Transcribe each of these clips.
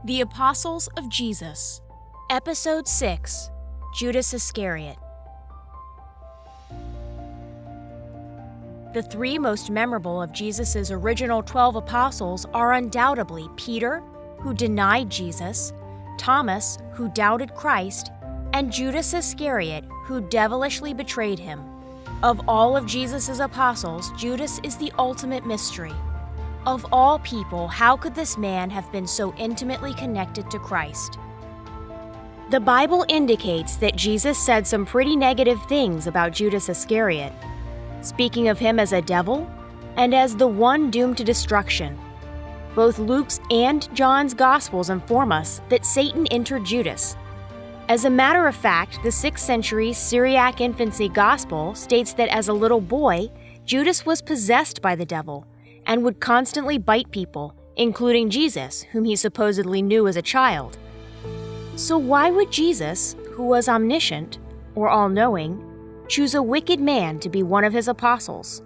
The Apostles of Jesus. Episode 6. Judas Iscariot. The three most memorable of Jesus' original 12 apostles are undoubtedly Peter, who denied Jesus, Thomas, who doubted Christ, and Judas Iscariot, who devilishly betrayed him. Of all of Jesus' apostles, Judas is the ultimate mystery. Of all people, how could this man have been so intimately connected to Christ? The Bible indicates that Jesus said some pretty negative things about Judas Iscariot, speaking of him as a devil and as the one doomed to destruction. Both Luke's and John's Gospels inform us that Satan entered Judas. As a matter of fact, the 6th century Syriac infancy Gospel states that as a little boy, Judas was possessed by the devil and would constantly bite people, including Jesus, whom he supposedly knew as a child. So why would Jesus, who was omniscient, or all-knowing, choose a wicked man to be one of his apostles?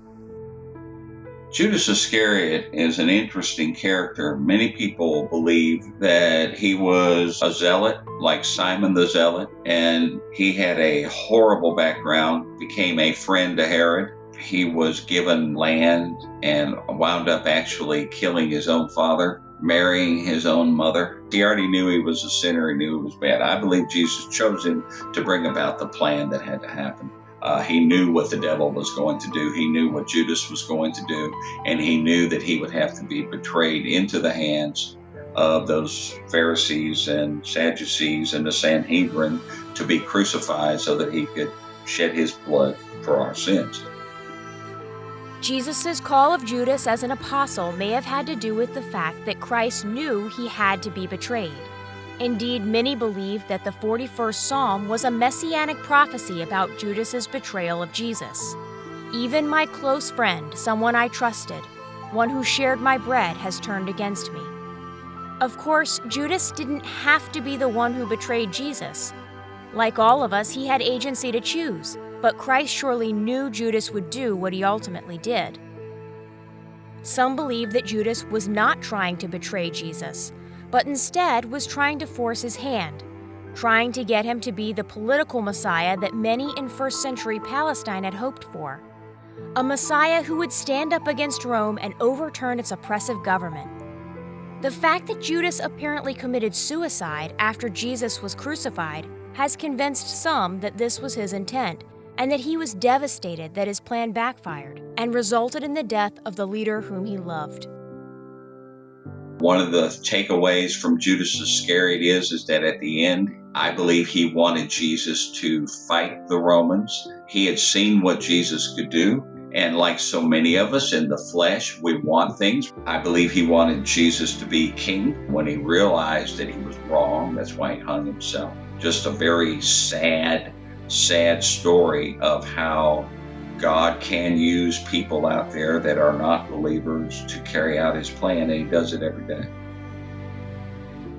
Judas Iscariot is an interesting character. Many people believe that he was a zealot, like Simon the Zealot, and he had a horrible background, became a friend to Herod. He was given land and wound up actually killing his own father, marrying his own mother. He already knew he was a sinner. He knew it was bad. I believe Jesus chose him to bring about the plan that had to happen. He knew what the devil was going to do. He knew what Judas was going to do. And he knew that he would have to be betrayed into the hands of those Pharisees and Sadducees and the Sanhedrin to be crucified so that he could shed his blood for our sins. Jesus' call of Judas as an apostle may have had to do with the fact that Christ knew he had to be betrayed. Indeed, many believe that the 41st Psalm was a messianic prophecy about Judas's betrayal of Jesus. Even my close friend, someone I trusted, one who shared my bread, has turned against me. Of course, Judas didn't have to be the one who betrayed Jesus. Like all of us, he had agency to choose. But Christ surely knew Judas would do what he ultimately did. Some believe that Judas was not trying to betray Jesus, but instead was trying to force his hand, trying to get him to be the political Messiah that many in first century Palestine had hoped for. A Messiah who would stand up against Rome and overturn its oppressive government. The fact that Judas apparently committed suicide after Jesus was crucified has convinced some that this was his intent, and that he was devastated that his plan backfired and resulted in the death of the leader whom he loved. One of the takeaways from Judas Iscariot is that at the end, I believe he wanted Jesus to fight the Romans. He had seen what Jesus could do, and like so many of us in the flesh, we want things. I believe he wanted Jesus to be king when he realized that he was wrong. That's why he hung himself. Just a very sad story of how God can use people out there that are not believers to carry out his plan, and he does it every day.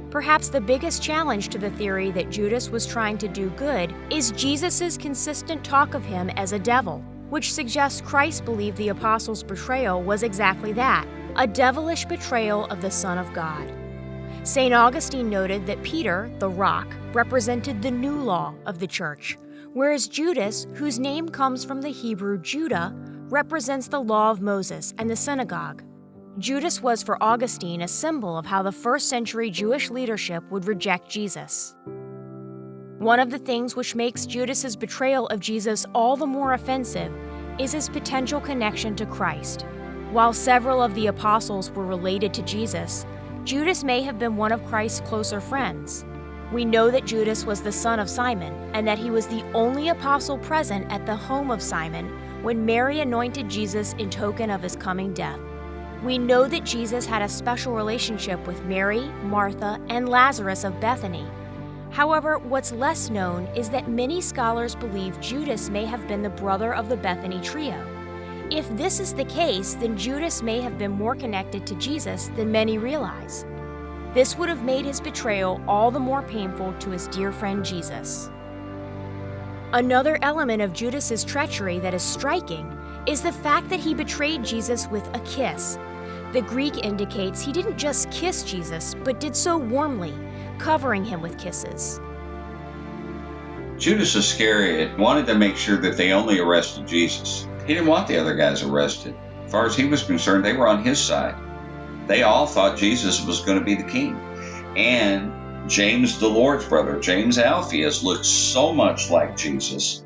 Perhaps the biggest challenge to the theory that Judas was trying to do good is Jesus' consistent talk of him as a devil, which suggests Christ believed the apostles' betrayal was exactly that, a devilish betrayal of the Son of God. St. Augustine noted that Peter, the rock, represented the new law of the church, whereas Judas, whose name comes from the Hebrew Judah, represents the law of Moses and the synagogue. Judas was for Augustine a symbol of how the first century Jewish leadership would reject Jesus. One of the things which makes Judas's betrayal of Jesus all the more offensive is his potential connection to Christ. While several of the apostles were related to Jesus, Judas may have been one of Christ's closer friends. We know that Judas was the son of Simon, and that he was the only apostle present at the home of Simon when Mary anointed Jesus in token of his coming death. We know that Jesus had a special relationship with Mary, Martha, and Lazarus of Bethany. However, what's less known is that many scholars believe Judas may have been the brother of the Bethany trio. If this is the case, then Judas may have been more connected to Jesus than many realize. This would have made his betrayal all the more painful to his dear friend Jesus. Another element of Judas's treachery that is striking is the fact that he betrayed Jesus with a kiss. The Greek indicates he didn't just kiss Jesus, but did so warmly, covering him with kisses. Judas Iscariot wanted to make sure that they only arrested Jesus. He didn't want the other guys arrested. As far as he was concerned, they were on his side. They all thought Jesus was going to be the king. And James, the Lord's brother, James Alphaeus, looked so much like Jesus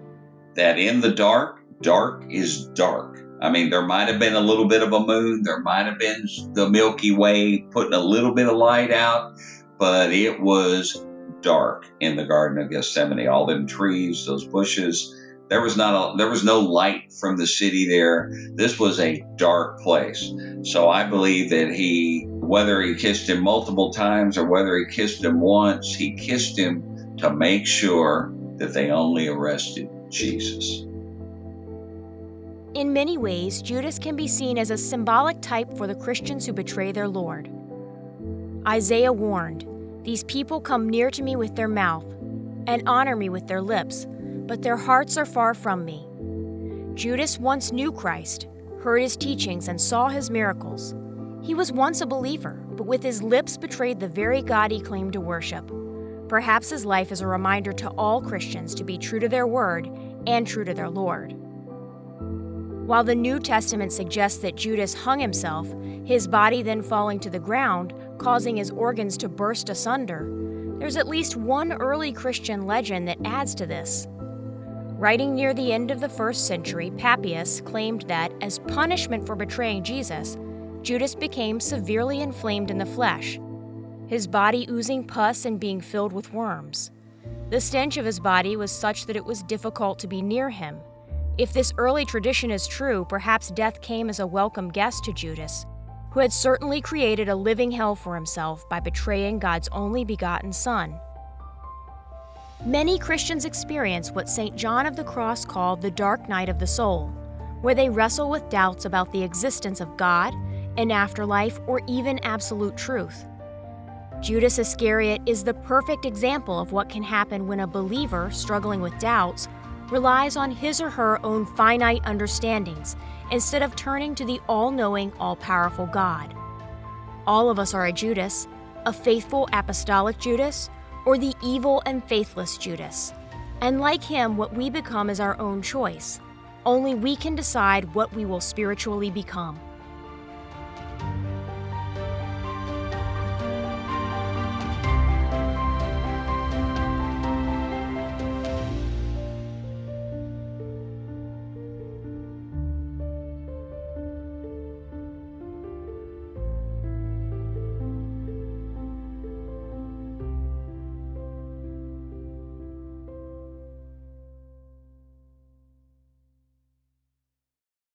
that in the dark, dark is dark. I mean, there might have been a little bit of a moon. There might have been the Milky Way putting a little bit of light out, but it was dark in the Garden of Gethsemane. All them trees, those bushes, there was no light from the city there. This was a dark place. So I believe that whether he kissed him multiple times or whether he kissed him once, he kissed him to make sure that they only arrested Jesus. In many ways, Judas can be seen as a symbolic type for the Christians who betray their Lord. Isaiah warned, "These people come near to me with their mouth and honor me with their lips, but their hearts are far from me." Judas once knew Christ, heard his teachings, and saw his miracles. He was once a believer, but with his lips betrayed the very God he claimed to worship. Perhaps his life is a reminder to all Christians to be true to their word and true to their Lord. While the New Testament suggests that Judas hung himself, his body then falling to the ground, causing his organs to burst asunder, there's at least one early Christian legend that adds to this. Writing near the end of the 1st century, Papias claimed that, as punishment for betraying Jesus, Judas became severely inflamed in the flesh, his body oozing pus and being filled with worms. The stench of his body was such that it was difficult to be near him. If this early tradition is true, perhaps death came as a welcome guest to Judas, who had certainly created a living hell for himself by betraying God's only begotten Son. Many Christians experience what St. John of the Cross called the dark night of the soul, where they wrestle with doubts about the existence of God, an afterlife, or even absolute truth. Judas Iscariot is the perfect example of what can happen when a believer struggling with doubts relies on his or her own finite understandings instead of turning to the all-knowing, all-powerful God. All of us are a Judas, a faithful apostolic Judas, or the evil and faithless Judas. And like him, what we become is our own choice. Only we can decide what we will spiritually become.